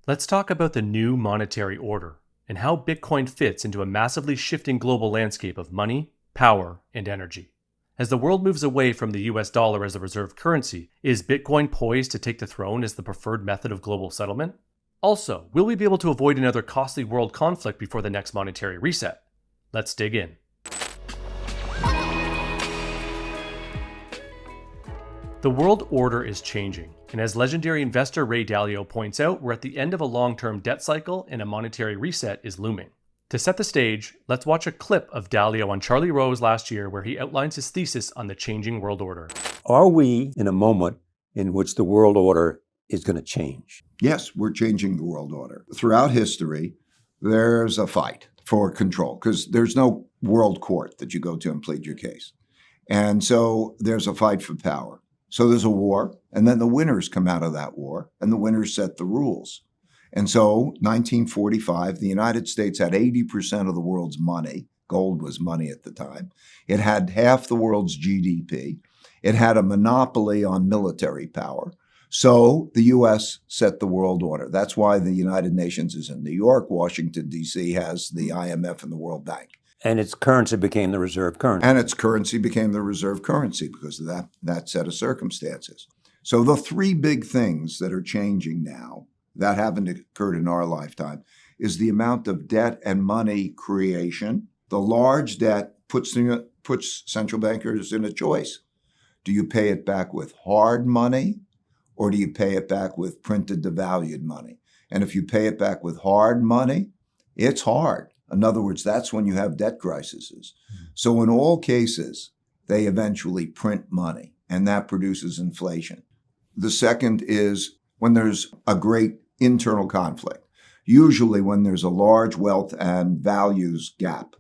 Let's talk about the new monetary order and how Bitcoin fits into a massively shifting global landscape of money, power, and energy. As the world moves away from the US dollar as the reserve currency, is Bitcoin poised to take the throne as the preferred method of global settlement? Also, will we be able to avoid another costly world conflict before the next monetary reset? Let's dig in. The world order is changing, and as legendary investor Ray Dalio points out, we're at the end of a long-term debt cycle and a monetary reset is looming. To set the stage, let's watch a clip of Dalio on Charlie Rose last year where he outlines his thesis on the changing world order. Are we in a moment in which the world order is going to change? Yes, we're changing the world order. Throughout history, there's a fight for control because there's no world court that you go to and plead your case. And so there's a fight for power. So there's a war, and then the winners come out of that war, and the winners set the rules. And so 1945, the United States had 80% of the world's money. Gold was money at the time. It had half the world's GDP. It had a monopoly on military power. So the U.S. set the world order. That's why the United Nations is in New York. Washington, D.C. has the IMF and the World Bank. And its currency became the reserve currency. And its currency became the reserve currency because of that set of circumstances. So the three big things that are changing now that haven't occurred in our lifetime is the amount of debt and money creation. The large debt puts central bankers in a choice. Do you pay it back with hard money or do you pay it back with printed devalued money? And if you pay it back with hard money, it's hard. In other words, that's when you have debt crises. So in all cases, they eventually print money, and that produces inflation. The second is when there's a great internal conflict, usually when there's a large wealth and values gap,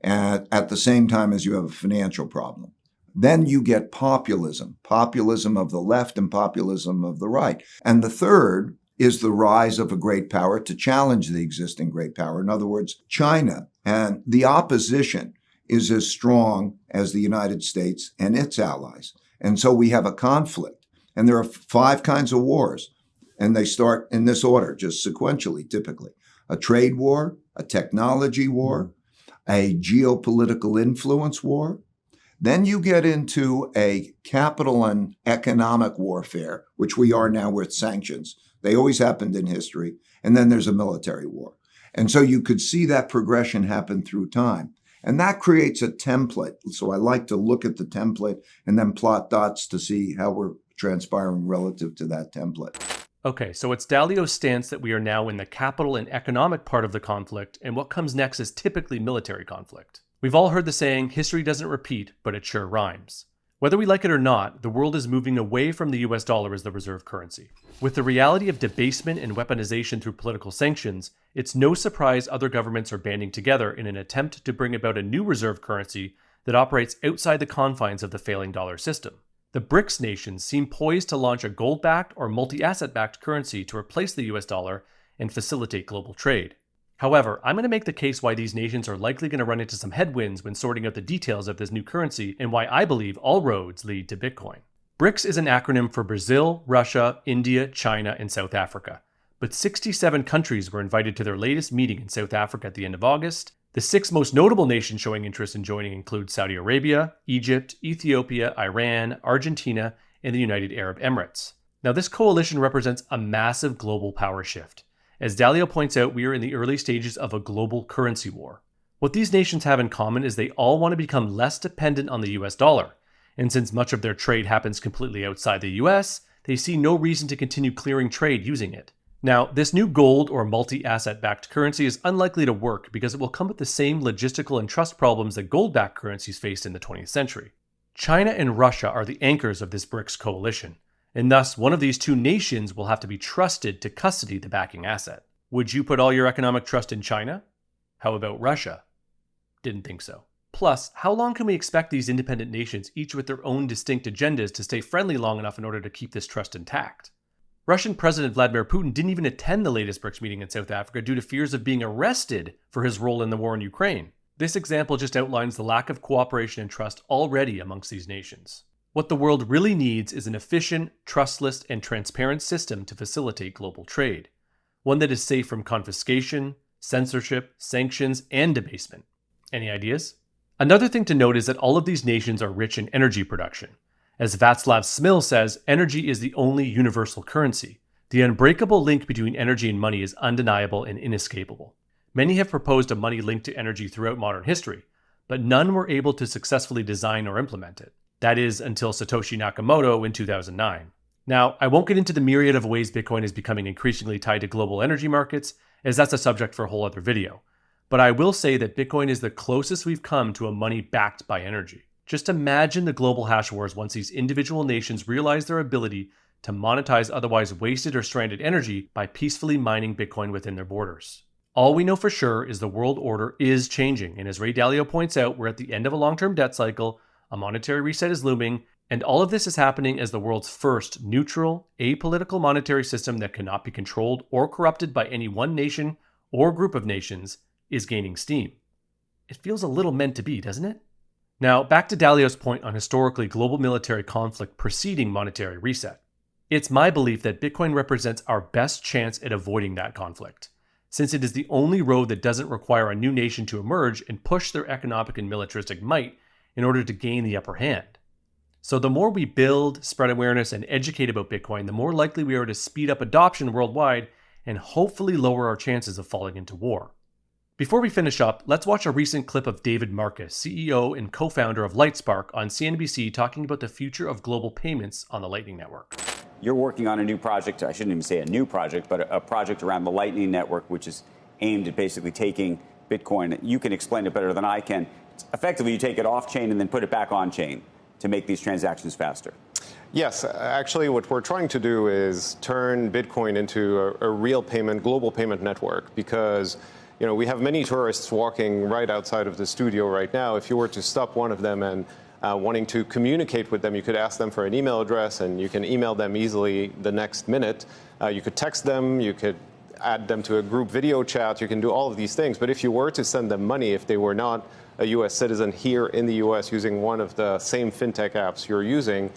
and at the same time as you have a financial problem. Then you get populism of the left and populism of the right. And the third is the rise of a great power to challenge the existing great power. In other words, China. And the opposition is as strong as the United States and its allies. And so we have a conflict. And there are 5 kinds of wars. And they start in this order, just sequentially, typically. A trade war, a technology war, a geopolitical influence war. Then you get into a capital and economic warfare, which we are now with sanctions. They always happened in history. And then there's a military war. And so you could see that progression happen through time. And that creates a template. So I like to look at the template and then plot dots to see how we're transpiring relative to that template. Okay, so it's Dalio's stance that we are now in the capital and economic part of the conflict, and what comes next is typically military conflict. We've all heard the saying, history doesn't repeat, but it sure rhymes. Whether we like it or not, the world is moving away from the US dollar as the reserve currency. With the reality of debasement and weaponization through political sanctions, it's no surprise other governments are banding together in an attempt to bring about a new reserve currency that operates outside the confines of the failing dollar system. The BRICS nations seem poised to launch a gold-backed or multi-asset-backed currency to replace the US dollar and facilitate global trade. However, I'm going to make the case why these nations are likely going to run into some headwinds when sorting out the details of this new currency and why I believe all roads lead to Bitcoin. BRICS is an acronym for Brazil, Russia, India, China, and South Africa. But 67 countries were invited to their latest meeting in South Africa at the end of August. The 6 most notable nations showing interest in joining include Saudi Arabia, Egypt, Ethiopia, Iran, Argentina, and the United Arab Emirates. Now, this coalition represents a massive global power shift. As Dalio points out, we are in the early stages of a global currency war. What these nations have in common is they all want to become less dependent on the US dollar. And since much of their trade happens completely outside the US, they see no reason to continue clearing trade using it. Now, this new gold or multi-asset backed currency is unlikely to work because it will come with the same logistical and trust problems that gold-backed currencies faced in the 20th century. China and Russia are the anchors of this BRICS coalition, and thus one of these 2 nations will have to be trusted to custody the backing asset. Would you put all your economic trust in China? How about Russia? Didn't think so. Plus, how long can we expect these independent nations, each with their own distinct agendas, to stay friendly long enough in order to keep this trust intact? Russian President Vladimir Putin didn't even attend the latest BRICS meeting in South Africa due to fears of being arrested for his role in the war in Ukraine. This example just outlines the lack of cooperation and trust already amongst these nations. What the world really needs is an efficient, trustless, and transparent system to facilitate global trade. one that is safe from confiscation, censorship, sanctions, and debasement. Any ideas? Another thing to note is that all of these nations are rich in energy production. As Václav Smil says, energy is the only universal currency. The unbreakable link between energy and money is undeniable and inescapable. Many have proposed a money linked to energy throughout modern history, but none were able to successfully design or implement it. That is, until Satoshi Nakamoto in 2009. Now, I won't get into the myriad of ways Bitcoin is becoming increasingly tied to global energy markets, as that's a subject for a whole other video. But I will say that Bitcoin is the closest we've come to a money backed by energy. Just imagine the global hash wars once these individual nations realize their ability to monetize otherwise wasted or stranded energy by peacefully mining Bitcoin within their borders. All we know for sure is the world order is changing, and as Ray Dalio points out, we're at the end of a long-term debt cycle, a monetary reset is looming, and all of this is happening as the world's first neutral, apolitical monetary system that cannot be controlled or corrupted by any one nation or group of nations is gaining steam. It feels a little meant to be, doesn't it? Now, back to Dalio's point on historically global military conflict preceding monetary reset. It's my belief that Bitcoin represents our best chance at avoiding that conflict, since it is the only road that doesn't require a new nation to emerge and push their economic and militaristic might in order to gain the upper hand. So the more we build, spread awareness, and educate about Bitcoin, the more likely we are to speed up adoption worldwide and hopefully lower our chances of falling into war. Before we finish up, let's watch a recent clip of David Marcus, CEO and co-founder of Lightspark, on CNBC talking about the future of global payments on the Lightning Network. You're working on a new project, I shouldn't even say a new project, but a project around the Lightning Network, which is aimed at basically taking Bitcoin. You can explain it better than I can. Effectively, you take it off-chain and then put it back on-chain to make these transactions faster. Yes, actually what we're trying to do is turn Bitcoin into a real payment, global payment network, because we have many tourists walking right outside of the studio right now. If you were to stop one of them and wanting to communicate with them, you could ask them for an email address and you can email them easily the next minute. You could text them, you could add them to a group video chat, you can do all of these things. But if you were to send them money, if they were not a US citizen here in the US using one of the same fintech apps you're using,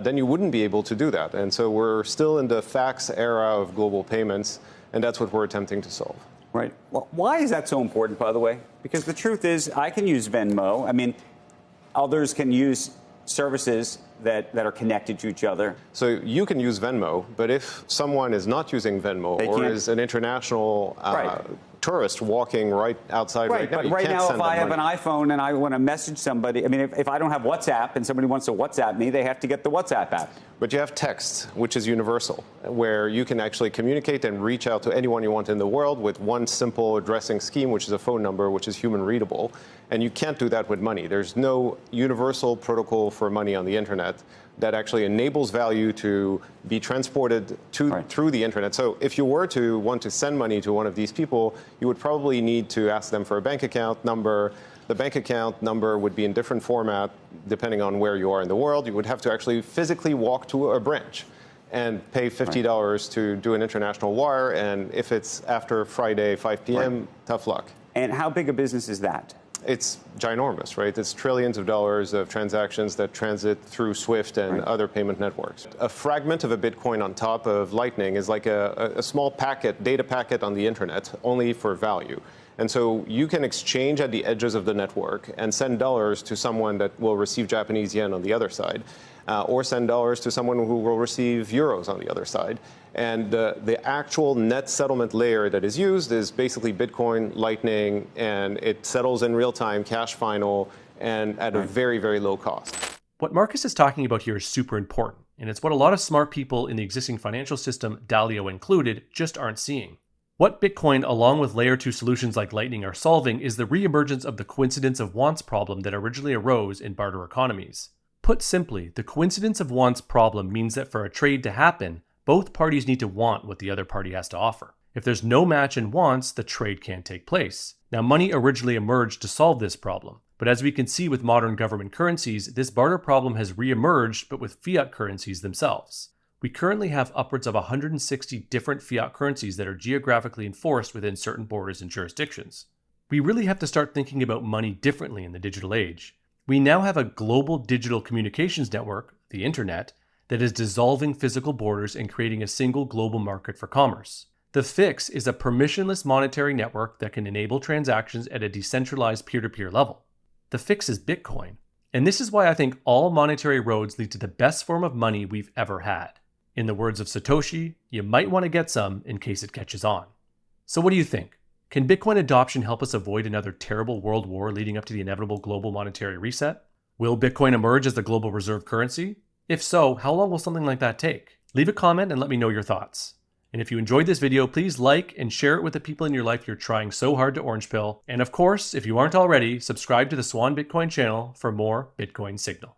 then you wouldn't be able to do that. And so we're still in the fax era of global payments, and that's what we're attempting to solve. Right. Well, why is that so important, by the way? Because the truth is, I can use Venmo. I mean, others can use services that are connected to each other. So you can use Venmo, but if someone is not using Venmo or is an international tourist walking right outside right now, but you right can't now, send if I them have money. an iPhone and I want to message somebody, I mean, if I don't have WhatsApp and somebody wants to WhatsApp me, they have to get the WhatsApp app. But you have text, which is universal, where you can actually communicate and reach out to anyone you want in the world with one simple addressing scheme, which is a phone number, which is human readable. And you can't do that with money. There's no universal protocol for money on the internet that actually enables value to be transported through the internet. So if you were to want to send money to one of these people, you would probably need to ask them for a bank account number. The bank account number would be in different format depending on where you are in the world. You would have to actually physically walk to a branch and pay $50 to do an international wire. And if it's after Friday, 5 p.m., tough luck. And how big a business is that? It's ginormous, right? It's trillions of dollars of transactions that transit through SWIFT and other payment networks. A fragment of a Bitcoin on top of Lightning is like a small data packet on the internet, only for value. And so you can exchange at the edges of the network and send dollars to someone that will receive Japanese yen on the other side, or send dollars to someone who will receive euros on the other side. And the actual net settlement layer that is used is basically Bitcoin, Lightning, and it settles in real time, cash final, and at a very, very low cost. What Marcus is talking about here is super important, and it's what a lot of smart people in the existing financial system, Dalio included, just aren't seeing. What Bitcoin, along with layer 2 solutions like Lightning, are solving is the reemergence of the coincidence of wants problem that originally arose in barter economies. Put simply, the coincidence of wants problem means that for a trade to happen, both parties need to want what the other party has to offer. If there's no match in wants, the trade can't take place. Now, money originally emerged to solve this problem, but as we can see with modern government currencies, this barter problem has re-emerged, but with fiat currencies themselves. We currently have upwards of 160 different fiat currencies that are geographically enforced within certain borders and jurisdictions. We really have to start thinking about money differently in the digital age. We now have a global digital communications network, the internet, that is dissolving physical borders and creating a single global market for commerce. The fix is a permissionless monetary network that can enable transactions at a decentralized peer-to-peer level. The fix is Bitcoin. And this is why I think all monetary roads lead to the best form of money we've ever had. In the words of Satoshi, you might want to get some in case it catches on. So what do you think? Can Bitcoin adoption help us avoid another terrible world war leading up to the inevitable global monetary reset? Will Bitcoin emerge as the global reserve currency? If so, how long will something like that take? Leave a comment and let me know your thoughts. And if you enjoyed this video, please like and share it with the people in your life you're trying so hard to orange pill. And of course, if you aren't already, subscribe to the Swan Bitcoin channel for more Bitcoin signal.